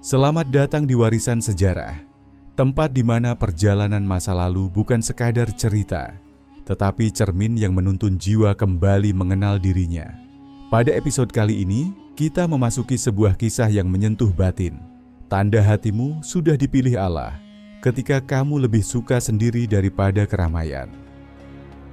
Selamat datang di Warisan Sejarah, tempat di mana perjalanan masa lalu bukan sekadar cerita, tetapi cermin yang menuntun jiwa kembali mengenal dirinya. Pada episode kali ini, kita memasuki sebuah kisah yang menyentuh batin. Tanda hatimu sudah dipilih Allah ketika kamu lebih suka sendiri daripada keramaian.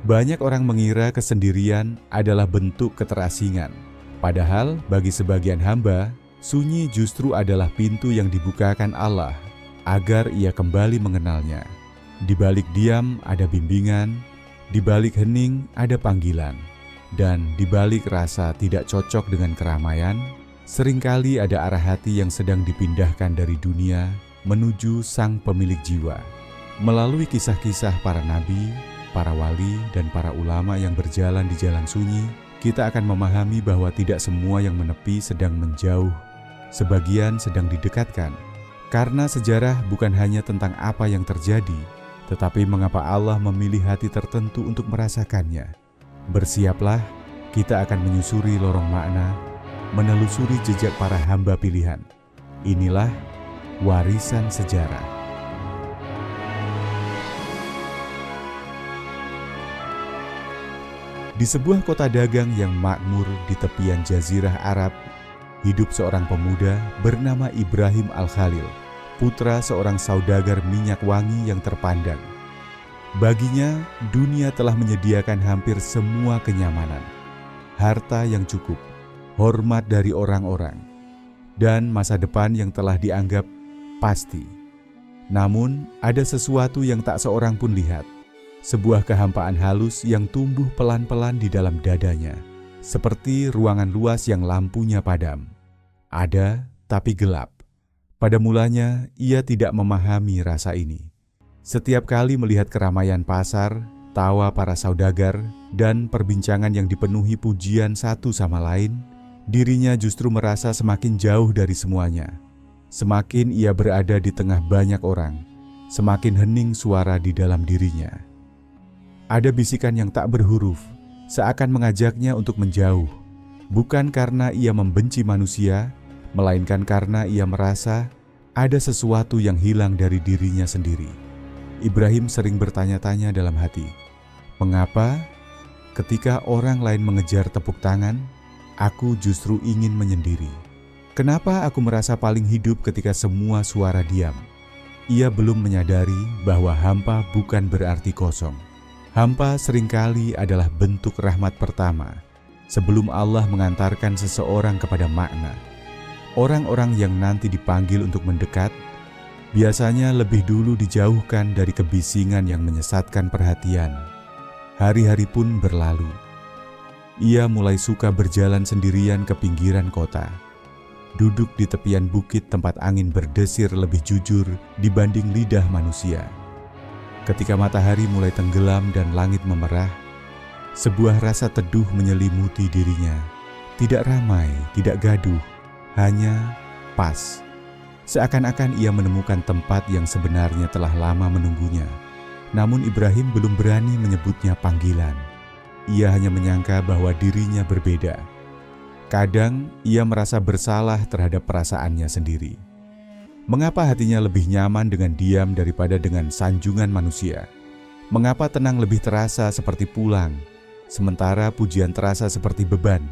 Banyak orang mengira kesendirian adalah bentuk keterasingan. Padahal bagi sebagian hamba, sunyi justru adalah pintu yang dibukakan Allah agar ia kembali mengenalnya. Di balik diam ada bimbingan, di balik hening ada panggilan, dan di balik rasa tidak cocok dengan keramaian, seringkali ada arah hati yang sedang dipindahkan dari dunia menuju sang pemilik jiwa. Melalui kisah-kisah para nabi, para wali, dan para ulama yang berjalan di jalan sunyi, kita akan memahami bahwa tidak semua yang menepi sedang menjauh. Sebagian sedang didekatkan, karena sejarah bukan hanya tentang apa yang terjadi, tetapi mengapa Allah memilih hati tertentu untuk merasakannya. Bersiaplah, kita akan menyusuri lorong makna, menelusuri jejak para hamba pilihan. Inilah Warisan Sejarah. Di sebuah kota dagang yang makmur di tepian Jazirah Arab, hidup seorang pemuda bernama Ibrahim Al-Khalil, putra seorang saudagar minyak wangi yang terpandang. Baginya, dunia telah menyediakan hampir semua kenyamanan, harta yang cukup, hormat dari orang-orang, dan masa depan yang telah dianggap pasti. Namun, ada sesuatu yang tak seorang pun lihat, sebuah kehampaan halus yang tumbuh pelan-pelan di dalam dadanya, seperti ruangan luas yang lampunya padam. Ada, tapi gelap. Pada mulanya, ia tidak memahami rasa ini. Setiap kali melihat keramaian pasar, tawa para saudagar, dan perbincangan yang dipenuhi pujian satu sama lain, dirinya justru merasa semakin jauh dari semuanya. Semakin ia berada di tengah banyak orang, semakin hening suara di dalam dirinya. Ada bisikan yang tak berhuruf, seakan mengajaknya untuk menjauh. Bukan karena ia membenci manusia, melainkan karena ia merasa ada sesuatu yang hilang dari dirinya sendiri. Ibrahim sering bertanya-tanya dalam hati, mengapa ketika orang lain mengejar tepuk tangan, aku justru ingin menyendiri? Kenapa aku merasa paling hidup ketika semua suara diam? Ia belum menyadari bahwa hampa bukan berarti kosong. Hampa seringkali adalah bentuk rahmat pertama sebelum Allah mengantarkan seseorang kepada makna. Orang-orang yang nanti dipanggil untuk mendekat, biasanya lebih dulu dijauhkan dari kebisingan yang menyesatkan perhatian. Hari-hari pun berlalu. Ia mulai suka berjalan sendirian ke pinggiran kota. Duduk di tepian bukit tempat angin berdesir lebih jujur dibanding lidah manusia. Ketika matahari mulai tenggelam dan langit memerah, sebuah rasa teduh menyelimuti dirinya. Tidak ramai, tidak gaduh, hanya pas. Seakan-akan ia menemukan tempat yang sebenarnya telah lama menunggunya. Namun Ibrahim belum berani menyebutnya panggilan. Ia hanya menyangka bahwa dirinya berbeda. Kadang ia merasa bersalah terhadap perasaannya sendiri. Mengapa hatinya lebih nyaman dengan diam daripada dengan sanjungan manusia? Mengapa tenang lebih terasa seperti pulang, sementara pujian terasa seperti beban?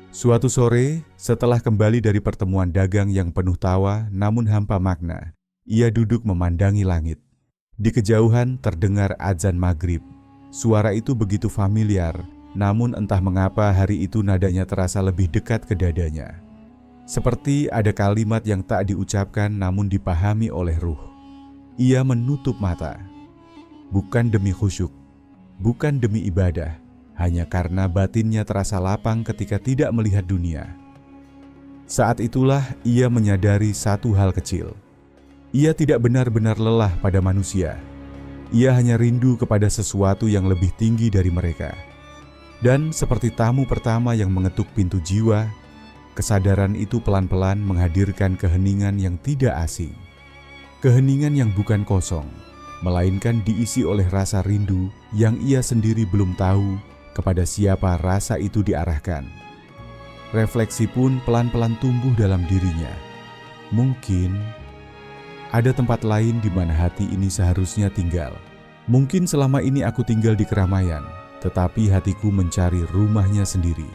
Suatu sore, setelah kembali dari pertemuan dagang yang penuh tawa namun hampa makna, ia duduk memandangi langit. Di kejauhan terdengar azan maghrib. Suara itu begitu familiar, namun entah mengapa hari itu nadanya terasa lebih dekat ke dadanya. Seperti ada kalimat yang tak diucapkan namun dipahami oleh ruh. Ia menutup mata, bukan demi khusyuk, bukan demi ibadah, hanya karena batinnya terasa lapang ketika tidak melihat dunia. Saat itulah ia menyadari satu hal kecil. Ia tidak benar-benar lelah pada manusia. Ia hanya rindu kepada sesuatu yang lebih tinggi dari mereka. Dan seperti tamu pertama yang mengetuk pintu jiwa, kesadaran itu pelan-pelan menghadirkan keheningan yang tidak asing. Keheningan yang bukan kosong, melainkan diisi oleh rasa rindu yang ia sendiri belum tahu kepada siapa rasa itu diarahkan. Refleksi pun pelan-pelan tumbuh dalam dirinya. Mungkin ada tempat lain di mana hati ini seharusnya tinggal. Mungkin selama ini aku tinggal di keramaian, tetapi hatiku mencari rumahnya sendiri.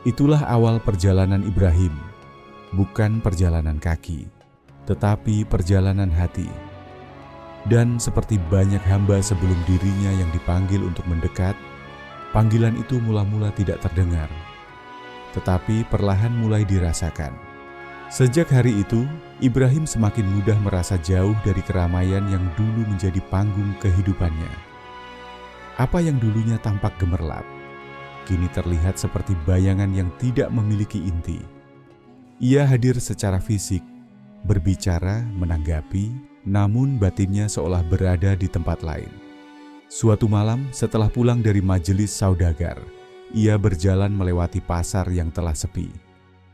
Itulah awal perjalanan Ibrahim, bukan perjalanan kaki, tetapi perjalanan hati. Dan seperti banyak hamba sebelum dirinya yang dipanggil untuk mendekat, panggilan itu mula-mula tidak terdengar, tetapi perlahan mulai dirasakan. Sejak hari itu, Ibrahim semakin mudah merasa jauh dari keramaian yang dulu menjadi panggung kehidupannya. Apa yang dulunya tampak gemerlap, kini terlihat seperti bayangan yang tidak memiliki inti. Ia hadir secara fisik, berbicara, menanggapi, namun batinnya seolah berada di tempat lain. Suatu malam setelah pulang dari majelis saudagar, ia berjalan melewati pasar yang telah sepi.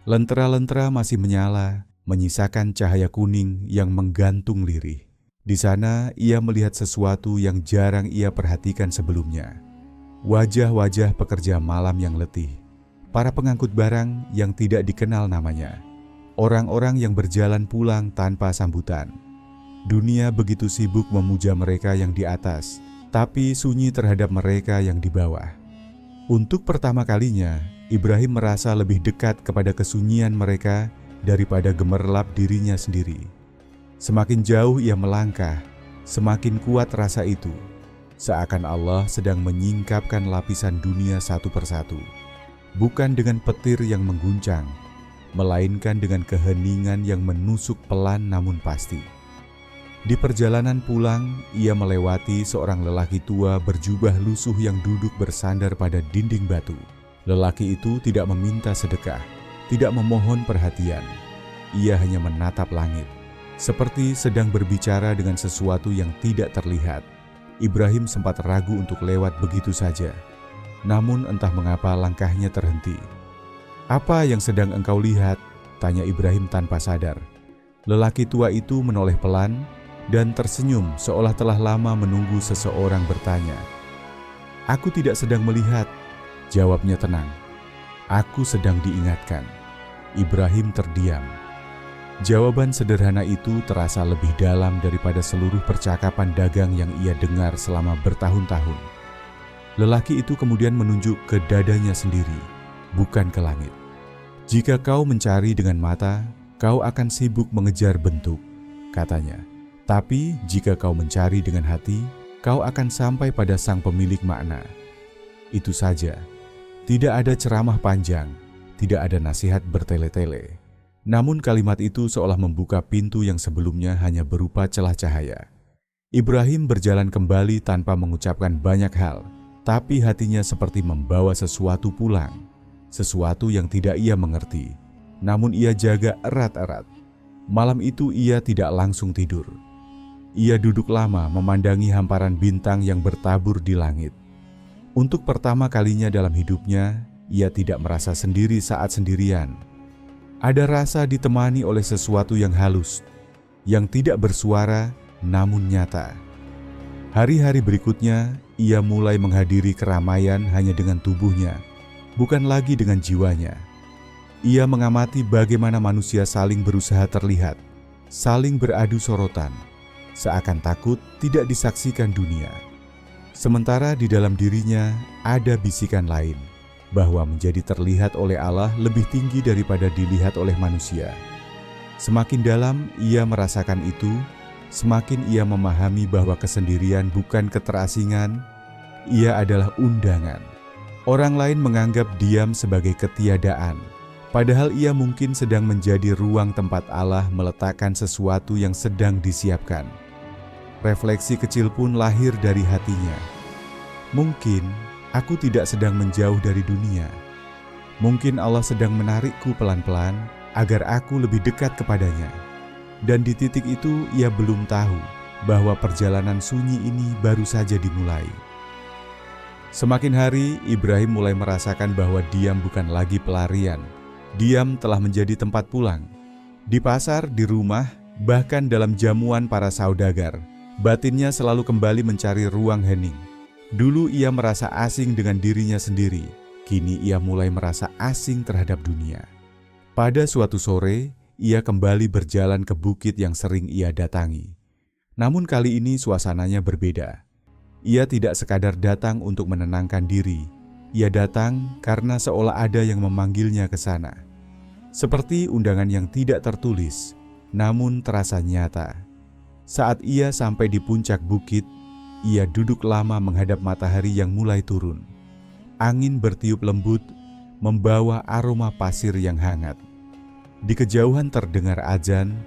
Lentera-lentera masih menyala, menyisakan cahaya kuning yang menggantung lirih. Di sana ia melihat sesuatu yang jarang ia perhatikan sebelumnya. Wajah-wajah pekerja malam yang letih, para pengangkut barang yang tidak dikenal namanya, orang-orang yang berjalan pulang tanpa sambutan. Dunia begitu sibuk memuja mereka yang di atas, tapi sunyi terhadap mereka yang di bawah. Untuk pertama kalinya, Ibrahim merasa lebih dekat kepada kesunyian mereka daripada gemerlap dirinya sendiri. Semakin jauh ia melangkah, semakin kuat rasa itu. Seakan Allah sedang menyingkapkan lapisan dunia satu persatu. Bukan dengan petir yang mengguncang, melainkan dengan keheningan yang menusuk pelan namun pasti. Di perjalanan pulang, ia melewati seorang lelaki tua berjubah lusuh yang duduk bersandar pada dinding batu. Lelaki itu tidak meminta sedekah, tidak memohon perhatian. Ia hanya menatap langit, seperti sedang berbicara dengan sesuatu yang tidak terlihat. Ibrahim sempat ragu untuk lewat begitu saja. Namun entah mengapa langkahnya terhenti. "Apa yang sedang engkau lihat?" tanya Ibrahim tanpa sadar. Lelaki tua itu menoleh pelan dan tersenyum seolah telah lama menunggu seseorang bertanya. "Aku tidak sedang melihat," jawabnya tenang. "Aku sedang diingatkan." Ibrahim terdiam. Jawaban sederhana itu terasa lebih dalam daripada seluruh percakapan dagang yang ia dengar selama bertahun-tahun. Lelaki itu kemudian menunjuk ke dadanya sendiri, bukan ke langit. "Jika kau mencari dengan mata, kau akan sibuk mengejar bentuk," katanya. "Tapi jika kau mencari dengan hati, kau akan sampai pada sang pemilik makna." Itu saja. Tidak ada ceramah panjang, tidak ada nasihat bertele-tele. Namun kalimat itu seolah membuka pintu yang sebelumnya hanya berupa celah cahaya. Ibrahim berjalan kembali tanpa mengucapkan banyak hal, tapi hatinya seperti membawa sesuatu pulang, sesuatu yang tidak ia mengerti, namun ia jaga erat-erat. Malam itu ia tidak langsung tidur. Ia duduk lama memandangi hamparan bintang yang bertabur di langit. Untuk pertama kalinya dalam hidupnya, ia tidak merasa sendiri saat sendirian. Ada rasa ditemani oleh sesuatu yang halus, yang tidak bersuara namun nyata. Hari-hari berikutnya, ia mulai menghadiri keramaian hanya dengan tubuhnya, bukan lagi dengan jiwanya. Ia mengamati bagaimana manusia saling berusaha terlihat, saling beradu sorotan, seakan takut tidak disaksikan dunia. Sementara di dalam dirinya ada bisikan lain, bahwa menjadi terlihat oleh Allah lebih tinggi daripada dilihat oleh manusia. Semakin dalam ia merasakan itu, semakin ia memahami bahwa kesendirian bukan keterasingan, ia adalah undangan. Orang lain menganggap diam sebagai ketiadaan, padahal ia mungkin sedang menjadi ruang tempat Allah meletakkan sesuatu yang sedang disiapkan. Refleksi kecil pun lahir dari hatinya. Mungkin aku tidak sedang menjauh dari dunia. Mungkin Allah sedang menarikku pelan-pelan agar aku lebih dekat kepadanya. Dan di titik itu ia belum tahu bahwa perjalanan sunyi ini baru saja dimulai. Semakin hari, Ibrahim mulai merasakan bahwa diam bukan lagi pelarian. Diam telah menjadi tempat pulang. Di pasar, di rumah, bahkan dalam jamuan para saudagar, batinnya selalu kembali mencari ruang hening. Dulu ia merasa asing dengan dirinya sendiri, kini ia mulai merasa asing terhadap dunia. Pada suatu sore, ia kembali berjalan ke bukit yang sering ia datangi. Namun kali ini suasananya berbeda. Ia tidak sekadar datang untuk menenangkan diri. Ia datang karena seolah ada yang memanggilnya ke sana. Seperti undangan yang tidak tertulis, namun terasa nyata. Saat ia sampai di puncak bukit, ia duduk lama menghadap matahari yang mulai turun. Angin bertiup lembut, membawa aroma pasir yang hangat. Di kejauhan terdengar azan,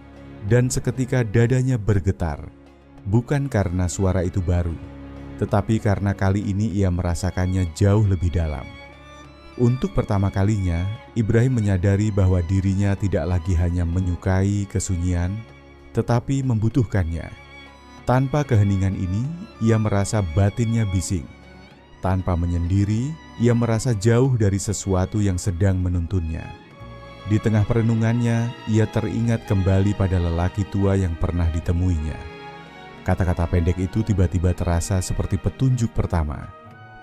dan seketika dadanya bergetar. Bukan karena suara itu baru, tetapi karena kali ini ia merasakannya jauh lebih dalam. Untuk pertama kalinya, Ibrahim menyadari bahwa dirinya tidak lagi hanya menyukai kesunyian, tetapi membutuhkannya. Tanpa keheningan ini, ia merasa batinnya bising. Tanpa menyendiri, ia merasa jauh dari sesuatu yang sedang menuntunnya. Di tengah perenungannya, ia teringat kembali pada lelaki tua yang pernah ditemuinya. Kata-kata pendek itu tiba-tiba terasa seperti petunjuk pertama.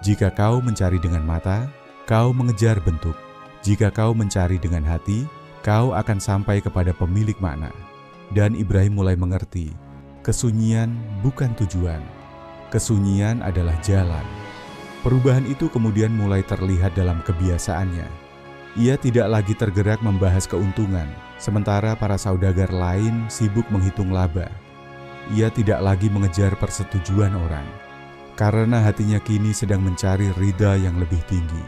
Jika kau mencari dengan mata, kau mengejar bentuk. Jika kau mencari dengan hati, kau akan sampai kepada pemilik makna. Dan Ibrahim mulai mengerti, kesunyian bukan tujuan. Kesunyian adalah jalan. Perubahan itu kemudian mulai terlihat dalam kebiasaannya. Ia tidak lagi tergerak membahas keuntungan, sementara para saudagar lain sibuk menghitung laba. Ia tidak lagi mengejar persetujuan orang, karena hatinya kini sedang mencari ridha yang lebih tinggi.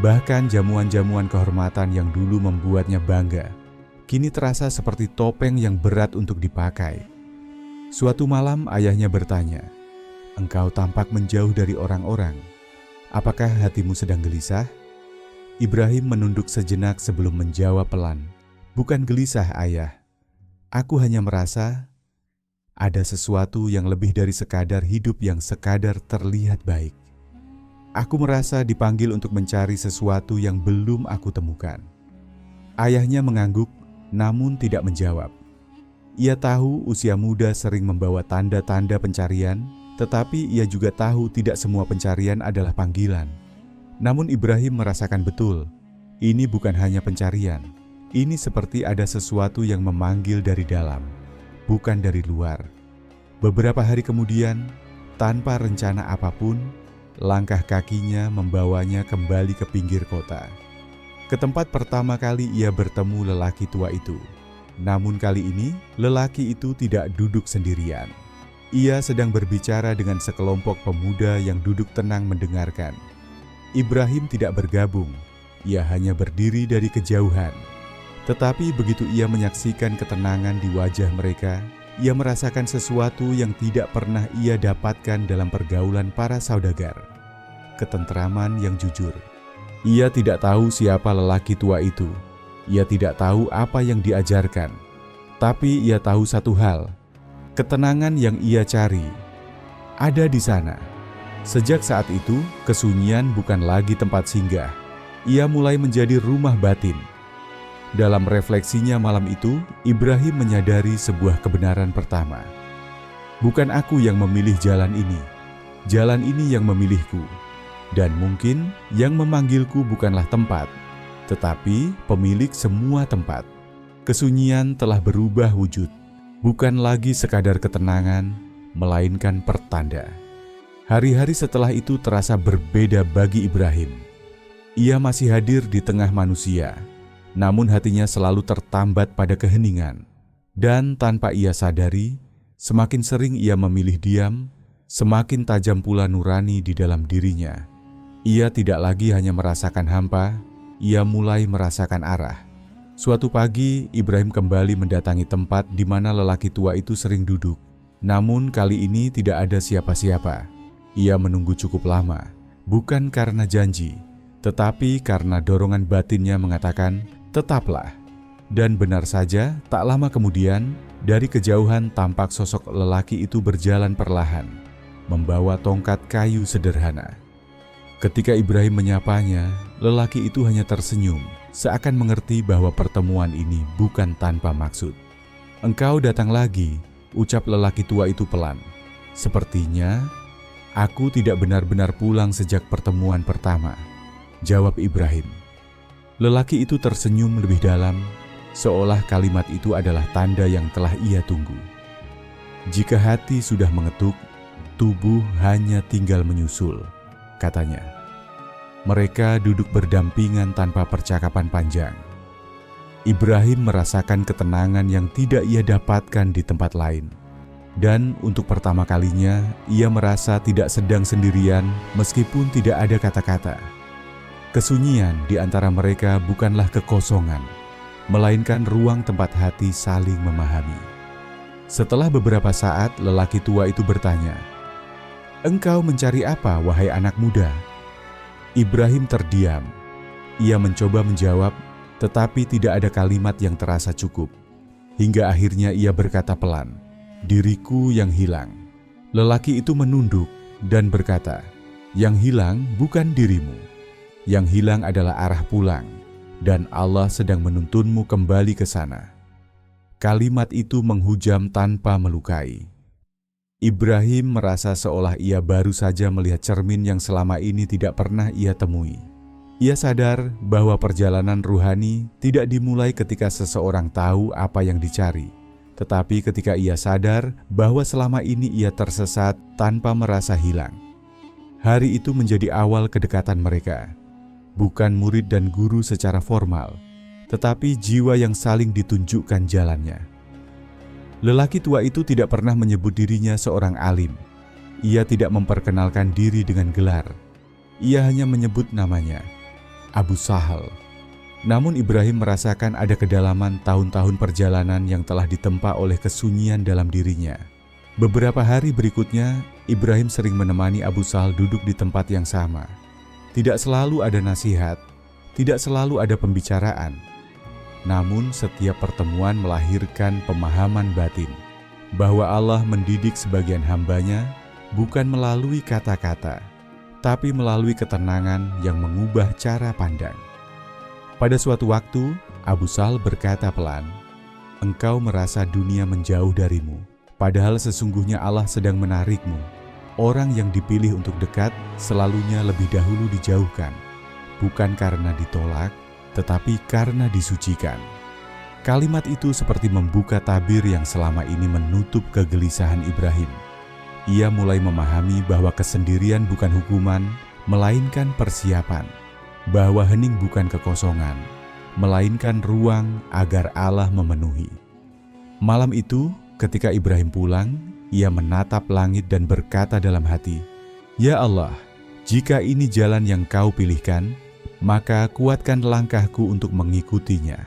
Bahkan jamuan-jamuan kehormatan yang dulu membuatnya bangga, kini terasa seperti topeng yang berat untuk dipakai. Suatu malam ayahnya bertanya, "Engkau tampak menjauh dari orang-orang. Apakah hatimu sedang gelisah?" Ibrahim menunduk sejenak sebelum menjawab pelan, "Bukan gelisah, ayah. Aku hanya merasa ada sesuatu yang lebih dari sekadar hidup yang sekadar terlihat baik. Aku merasa dipanggil untuk mencari sesuatu yang belum aku temukan." Ayahnya mengangguk, namun tidak menjawab. Ia tahu usia muda sering membawa tanda-tanda pencarian, tetapi ia juga tahu tidak semua pencarian adalah panggilan. Namun Ibrahim merasakan betul, ini bukan hanya pencarian. Ini seperti ada sesuatu yang memanggil dari dalam, bukan dari luar. Beberapa hari kemudian, tanpa rencana apapun, langkah kakinya membawanya kembali ke pinggir kota. Ke tempat pertama kali ia bertemu lelaki tua itu. Namun kali ini, lelaki itu tidak duduk sendirian. Ia sedang berbicara dengan sekelompok pemuda yang duduk tenang mendengarkan. Ibrahim tidak bergabung, ia hanya berdiri dari kejauhan. Tetapi begitu ia menyaksikan ketenangan di wajah mereka, ia merasakan sesuatu yang tidak pernah ia dapatkan dalam pergaulan para saudagar. Ketentraman yang jujur. Ia tidak tahu siapa lelaki tua itu. Ia tidak tahu apa yang diajarkan. Tapi ia tahu satu hal, ketenangan yang ia cari ada di sana. Sejak saat itu, kesunyian bukan lagi tempat singgah. Ia mulai menjadi rumah batin. Dalam refleksinya malam itu, Ibrahim menyadari sebuah kebenaran pertama. Bukan aku yang memilih jalan ini yang memilihku. Dan mungkin yang memanggilku bukanlah tempat, tetapi pemilik semua tempat. Kesunyian telah berubah wujud, bukan lagi sekadar ketenangan, melainkan pertanda. Hari-hari setelah itu terasa berbeda bagi Ibrahim. Ia masih hadir di tengah manusia, namun hatinya selalu tertambat pada keheningan. Dan tanpa ia sadari, semakin sering ia memilih diam, semakin tajam pula nurani di dalam dirinya. Ia tidak lagi hanya merasakan hampa, ia mulai merasakan arah. Suatu pagi, Ibrahim kembali mendatangi tempat di mana lelaki tua itu sering duduk. Namun kali ini tidak ada siapa-siapa. Ia menunggu cukup lama, bukan karena janji, tetapi karena dorongan batinnya mengatakan, "Tetaplah." Dan benar saja, tak lama kemudian, dari kejauhan tampak sosok lelaki itu berjalan perlahan, membawa tongkat kayu sederhana. Ketika Ibrahim menyapanya, lelaki itu hanya tersenyum, seakan mengerti bahwa pertemuan ini bukan tanpa maksud. "Engkau datang lagi," ucap lelaki tua itu pelan. "Sepertinya aku tidak benar-benar pulang sejak pertemuan pertama," jawab Ibrahim. Lelaki itu tersenyum lebih dalam, seolah kalimat itu adalah tanda yang telah ia tunggu. Jika hati sudah mengetuk, tubuh hanya tinggal menyusul, katanya. Mereka duduk berdampingan tanpa percakapan panjang. Ibrahim merasakan ketenangan yang tidak ia dapatkan di tempat lain. Dan untuk pertama kalinya, ia merasa tidak sedang sendirian meskipun tidak ada kata-kata. Kesunyian di antara mereka bukanlah kekosongan, melainkan ruang tempat hati saling memahami. Setelah beberapa saat, lelaki tua itu bertanya, "Engkau mencari apa, wahai anak muda?" Ibrahim terdiam. Ia mencoba menjawab, tetapi tidak ada kalimat yang terasa cukup. Hingga akhirnya ia berkata pelan, "Diriku yang hilang." Lelaki itu menunduk dan berkata, "Yang hilang bukan dirimu. Yang hilang adalah arah pulang, dan Allah sedang menuntunmu kembali ke sana." Kalimat itu menghujam tanpa melukai. Ibrahim merasa seolah ia baru saja melihat cermin yang selama ini tidak pernah ia temui. Ia sadar bahwa perjalanan ruhani tidak dimulai ketika seseorang tahu apa yang dicari, tetapi ketika ia sadar bahwa selama ini ia tersesat tanpa merasa hilang. Hari itu menjadi awal kedekatan mereka, bukan murid dan guru secara formal, tetapi jiwa yang saling ditunjukkan jalannya. Lelaki tua itu tidak pernah menyebut dirinya seorang alim. Ia tidak memperkenalkan diri dengan gelar. Ia hanya menyebut namanya, Abu Sahal. Namun Ibrahim merasakan ada kedalaman tahun-tahun perjalanan yang telah ditempa oleh kesunyian dalam dirinya. Beberapa hari berikutnya, Ibrahim sering menemani Abu Sahal duduk di tempat yang sama. Tidak selalu ada nasihat, tidak selalu ada pembicaraan. Namun setiap pertemuan melahirkan pemahaman batin bahwa Allah mendidik sebagian hambanya bukan melalui kata-kata, tapi melalui ketenangan yang mengubah cara pandang. Pada suatu waktu, Abu Sahal berkata pelan, "Engkau merasa dunia menjauh darimu, padahal sesungguhnya Allah sedang menarikmu. Orang yang dipilih untuk dekat selalunya lebih dahulu dijauhkan, bukan karena ditolak, tetapi karena disucikan." Kalimat itu seperti membuka tabir yang selama ini menutup kegelisahan Ibrahim. Ia mulai memahami bahwa kesendirian bukan hukuman, melainkan persiapan. Bahwa hening bukan kekosongan, melainkan ruang agar Allah memenuhi. Malam itu, ketika Ibrahim pulang, ia menatap langit dan berkata dalam hati, "Ya Allah, jika ini jalan yang Kau pilihkan, maka kuatkan langkahku untuk mengikutinya."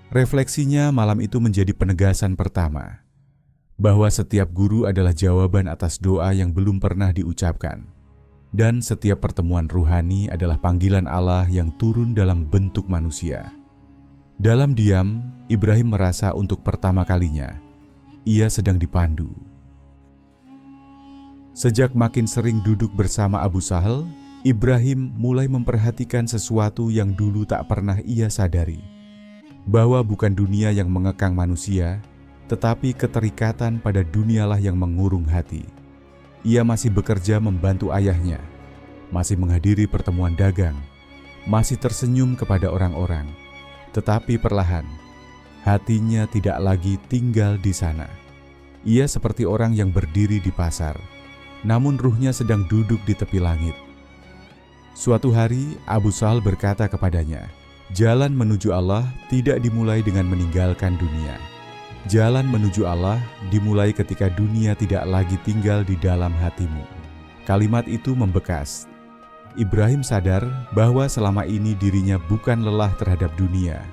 Refleksinya malam itu menjadi penegasan pertama, bahwa setiap guru adalah jawaban atas doa yang belum pernah diucapkan, dan setiap pertemuan ruhani adalah panggilan Allah yang turun dalam bentuk manusia. Dalam diam, Ibrahim merasa untuk pertama kalinya, ia sedang dipandu. Sejak makin sering duduk bersama Abu Sahal, Ibrahim mulai memperhatikan sesuatu yang dulu tak pernah ia sadari, bahwa bukan dunia yang mengekang manusia, tetapi keterikatan pada dunialah yang mengurung hati. Ia masih bekerja membantu ayahnya, masih menghadiri pertemuan dagang, masih tersenyum kepada orang-orang, tetapi perlahan, hatinya tidak lagi tinggal di sana. Ia seperti orang yang berdiri di pasar, namun ruhnya sedang duduk di tepi langit. Suatu hari, Abu Sahal berkata kepadanya, "Jalan menuju Allah tidak dimulai dengan meninggalkan dunia. Jalan menuju Allah dimulai ketika dunia tidak lagi tinggal di dalam hatimu." Kalimat itu membekas. Ibrahim sadar bahwa selama ini dirinya bukan lelah terhadap dunia,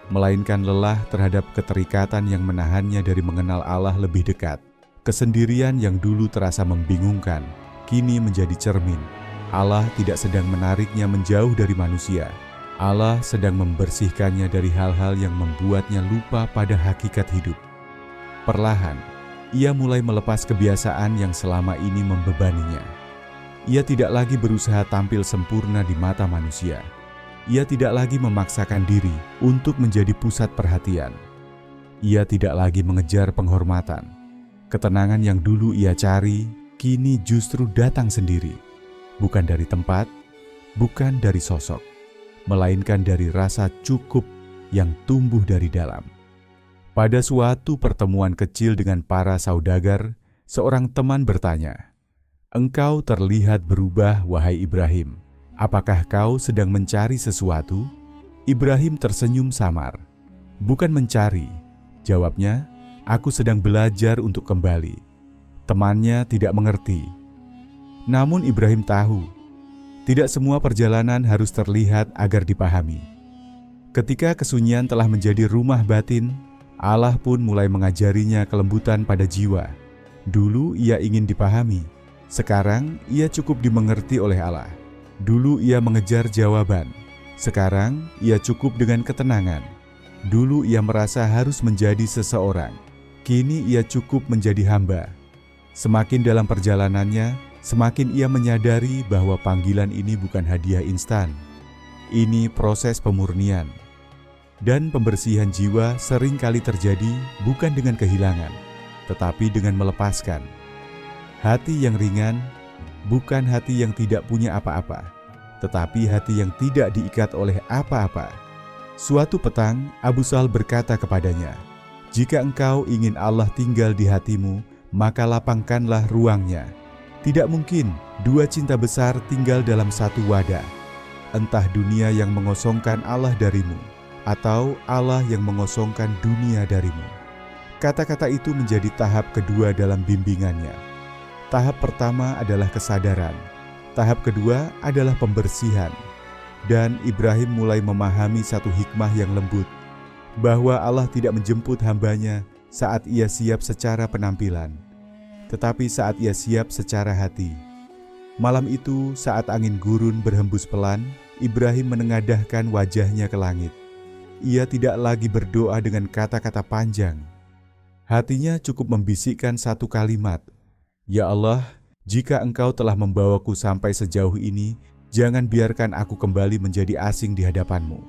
melainkan lelah terhadap keterikatan yang menahannya dari mengenal Allah lebih dekat. Kesendirian yang dulu terasa membingungkan, kini menjadi cermin. Allah tidak sedang menariknya menjauh dari manusia. Allah sedang membersihkannya dari hal-hal yang membuatnya lupa pada hakikat hidup. Perlahan, ia mulai melepas kebiasaan yang selama ini membebaninya. Ia tidak lagi berusaha tampil sempurna di mata manusia. Ia tidak lagi memaksakan diri untuk menjadi pusat perhatian. Ia tidak lagi mengejar penghormatan. Ketenangan yang dulu ia cari, kini justru datang sendiri. Bukan dari tempat, bukan dari sosok, melainkan dari rasa cukup yang tumbuh dari dalam. Pada suatu pertemuan kecil dengan para saudagar, seorang teman bertanya, "Engkau terlihat berubah, wahai Ibrahim. Apakah kau sedang mencari sesuatu?" Ibrahim tersenyum samar. "Bukan mencari," jawabnya, "aku sedang belajar untuk kembali." Temannya tidak mengerti. Namun Ibrahim tahu, tidak semua perjalanan harus terlihat agar dipahami. Ketika kesunyian telah menjadi rumah batin, Allah pun mulai mengajarinya kelembutan pada jiwa. Dulu ia ingin dipahami, sekarang ia cukup dimengerti oleh Allah. Dulu ia mengejar jawaban, sekarang ia cukup dengan ketenangan. Dulu ia merasa harus menjadi seseorang, kini ia cukup menjadi hamba. Semakin dalam perjalanannya, semakin ia menyadari bahwa panggilan ini bukan hadiah instan. Ini proses pemurnian. Dan pembersihan jiwa sering kali terjadi bukan dengan kehilangan, tetapi dengan melepaskan. Hati yang ringan bukan hati yang tidak punya apa-apa, tetapi hati yang tidak diikat oleh apa-apa. Suatu petang, Abu Sahal berkata kepadanya, "Jika engkau ingin Allah tinggal di hatimu, maka lapangkanlah ruangnya. Tidak mungkin dua cinta besar tinggal dalam satu wadah. Entah dunia yang mengosongkan Allah darimu, atau Allah yang mengosongkan dunia darimu." Kata-kata itu menjadi tahap kedua dalam bimbingannya. Tahap pertama adalah kesadaran, tahap kedua adalah pembersihan. Dan Ibrahim mulai memahami satu hikmah yang lembut, bahwa Allah tidak menjemput hambanya saat ia siap secara penampilan, tetapi saat ia siap secara hati. Malam itu, saat angin gurun berhembus pelan, Ibrahim menengadahkan wajahnya ke langit. Ia tidak lagi berdoa dengan kata-kata panjang. Hatinya cukup membisikkan satu kalimat, "Ya Allah, jika Engkau telah membawaku sampai sejauh ini, jangan biarkan aku kembali menjadi asing di hadapan-Mu."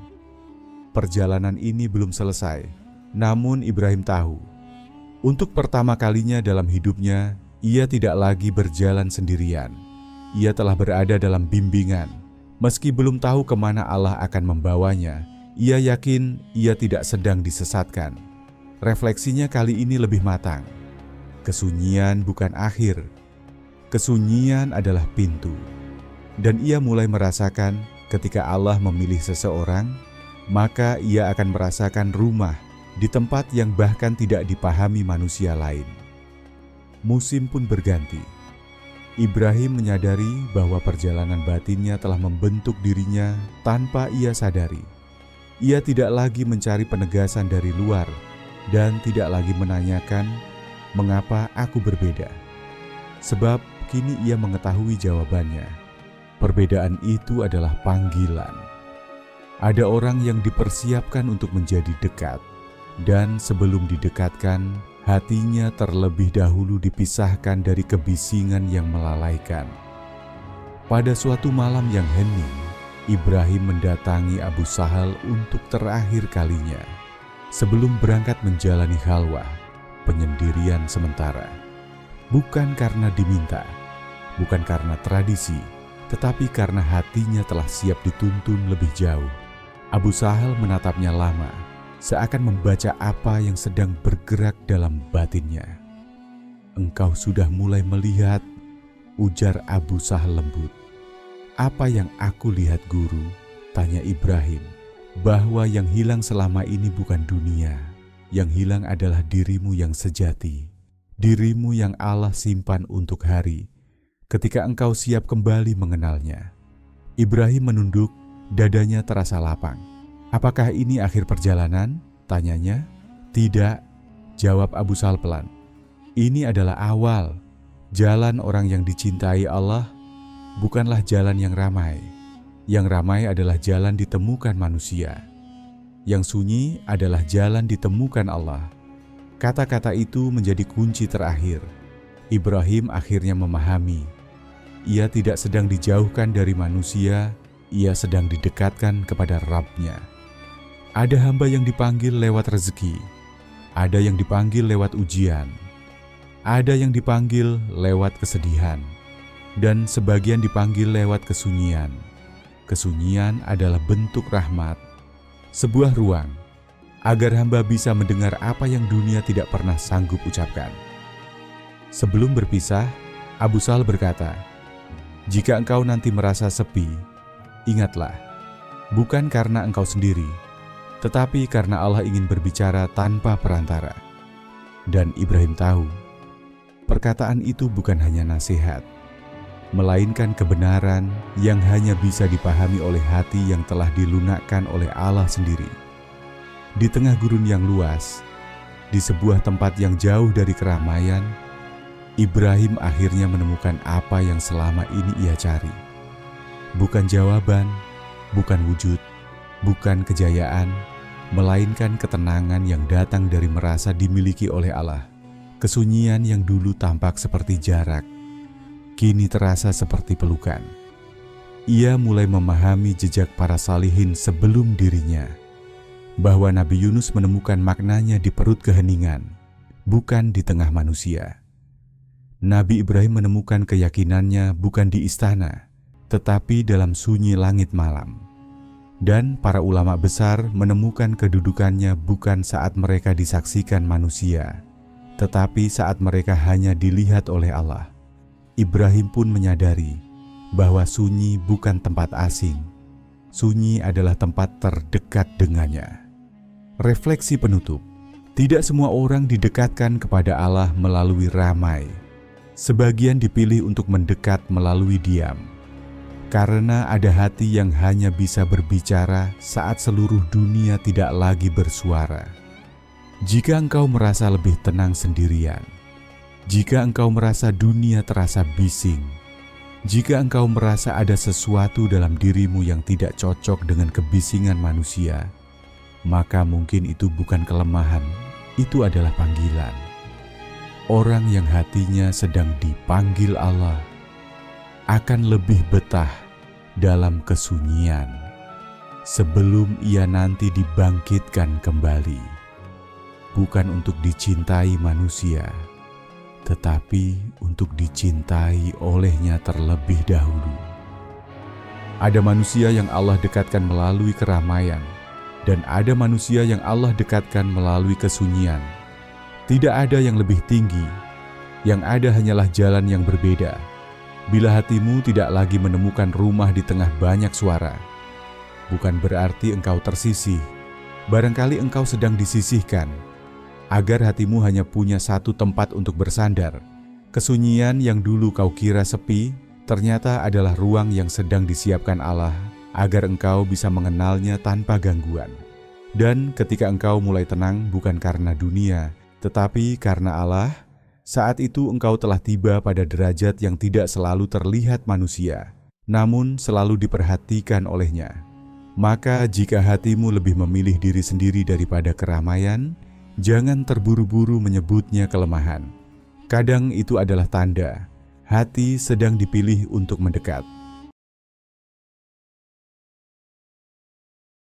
Perjalanan ini belum selesai, namun Ibrahim tahu, untuk pertama kalinya dalam hidupnya, ia tidak lagi berjalan sendirian. Ia telah berada dalam bimbingan. Meski belum tahu kemana Allah akan membawanya, ia yakin ia tidak sedang disesatkan. Refleksinya kali ini lebih matang. Kesunyian bukan akhir. Kesunyian adalah pintu. Dan ia mulai merasakan ketika Allah memilih seseorang, maka ia akan merasakan rumah di tempat yang bahkan tidak dipahami manusia lain. Musim pun berganti. Ibrahim menyadari bahwa perjalanan batinnya telah membentuk dirinya tanpa ia sadari. Ia tidak lagi mencari penegasan dari luar dan tidak lagi menanyakan, "Mengapa aku berbeda?" Sebab kini ia mengetahui jawabannya. Perbedaan itu adalah panggilan. Ada orang yang dipersiapkan untuk menjadi dekat, dan sebelum didekatkan, hatinya terlebih dahulu dipisahkan dari kebisingan yang melalaikan. Pada suatu malam yang hening, Ibrahim mendatangi Abu Sahal untuk terakhir kalinya, sebelum berangkat menjalani khalwah, penyendirian sementara. Bukan karena diminta, bukan karena tradisi, tetapi karena hatinya telah siap dituntun lebih jauh. Abu Sahal menatapnya lama, seakan membaca apa yang sedang bergerak dalam batinnya. "Engkau sudah mulai melihat," ujar Abu Sahal lembut. "Apa yang aku lihat, guru?" tanya Ibrahim. "Bahwa yang hilang selama ini bukan dunia, yang hilang adalah dirimu yang sejati, dirimu yang Allah simpan untuk hari ketika engkau siap kembali mengenalnya." Ibrahim menunduk, dadanya terasa lapang. "Apakah ini akhir perjalanan?" tanyanya. "Tidak," jawab Abu Sahal pelan. "Ini adalah awal. Jalan orang yang dicintai Allah bukanlah jalan yang ramai. Yang ramai adalah jalan ditemukan manusia. Yang sunyi adalah jalan ditemukan Allah." Kata-kata itu menjadi kunci terakhir. Ibrahim akhirnya memahami. Ia tidak sedang dijauhkan dari manusia, ia sedang didekatkan kepada Rabb-Nya. Ada hamba yang dipanggil lewat rezeki, ada yang dipanggil lewat ujian, ada yang dipanggil lewat kesedihan, dan sebagian dipanggil lewat kesunyian. Kesunyian adalah bentuk rahmat, sebuah ruang agar hamba bisa mendengar apa yang dunia tidak pernah sanggup ucapkan." Sebelum berpisah, Abu Sal berkata, "Jika engkau nanti merasa sepi, ingatlah, bukan karena engkau sendiri, tetapi karena Allah ingin berbicara tanpa perantara." Dan Ibrahim tahu, perkataan itu bukan hanya nasihat, melainkan kebenaran yang hanya bisa dipahami oleh hati yang telah dilunakkan oleh Allah sendiri. Di tengah gurun yang luas, di sebuah tempat yang jauh dari keramaian, Ibrahim akhirnya menemukan apa yang selama ini ia cari. Bukan jawaban, bukan wujud, bukan kejayaan, melainkan ketenangan yang datang dari merasa dimiliki oleh Allah. Kesunyian yang dulu tampak seperti jarak, kini terasa seperti pelukan. Ia mulai memahami jejak para salihin sebelum dirinya, bahwa Nabi Yunus menemukan maknanya di perut keheningan, bukan di tengah manusia. Nabi Ibrahim menemukan keyakinannya bukan di istana, tetapi dalam sunyi langit malam. Dan para ulama besar menemukan kedudukannya bukan saat mereka disaksikan manusia, tetapi saat mereka hanya dilihat oleh Allah. Ibrahim pun menyadari bahwa sunyi bukan tempat asing. Sunyi adalah tempat terdekat dengannya. Refleksi penutup. Tidak semua orang didekatkan kepada Allah melalui ramai. Sebagian dipilih untuk mendekat melalui diam. Karena ada hati yang hanya bisa berbicara saat seluruh dunia tidak lagi bersuara. Jika engkau merasa lebih tenang sendirian, jika engkau merasa dunia terasa bising, jika engkau merasa ada sesuatu dalam dirimu yang tidak cocok dengan kebisingan manusia, maka mungkin itu bukan kelemahan, itu adalah panggilan. Orang yang hatinya sedang dipanggil Allah akan lebih betah dalam kesunyian sebelum ia nanti dibangkitkan kembali, bukan untuk dicintai manusia, tetapi untuk dicintai olehnya terlebih dahulu. Ada manusia yang Allah dekatkan melalui keramaian, dan ada manusia yang Allah dekatkan melalui kesunyian. Tidak ada yang lebih tinggi, yang ada hanyalah jalan yang berbeda. Bila hatimu tidak lagi menemukan rumah di tengah banyak suara, bukan berarti engkau tersisih. Barangkali engkau sedang disisihkan, agar hatimu hanya punya satu tempat untuk bersandar. Kesunyian yang dulu kau kira sepi, ternyata adalah ruang yang sedang disiapkan Allah, agar engkau bisa mengenalnya tanpa gangguan. Dan ketika engkau mulai tenang bukan karena dunia, tetapi karena Allah, saat itu engkau telah tiba pada derajat yang tidak selalu terlihat manusia, namun selalu diperhatikan olehnya. Maka jika hatimu lebih memilih diri sendiri daripada keramaian, jangan terburu-buru menyebutnya kelemahan. Kadang itu adalah tanda hati sedang dipilih untuk mendekat.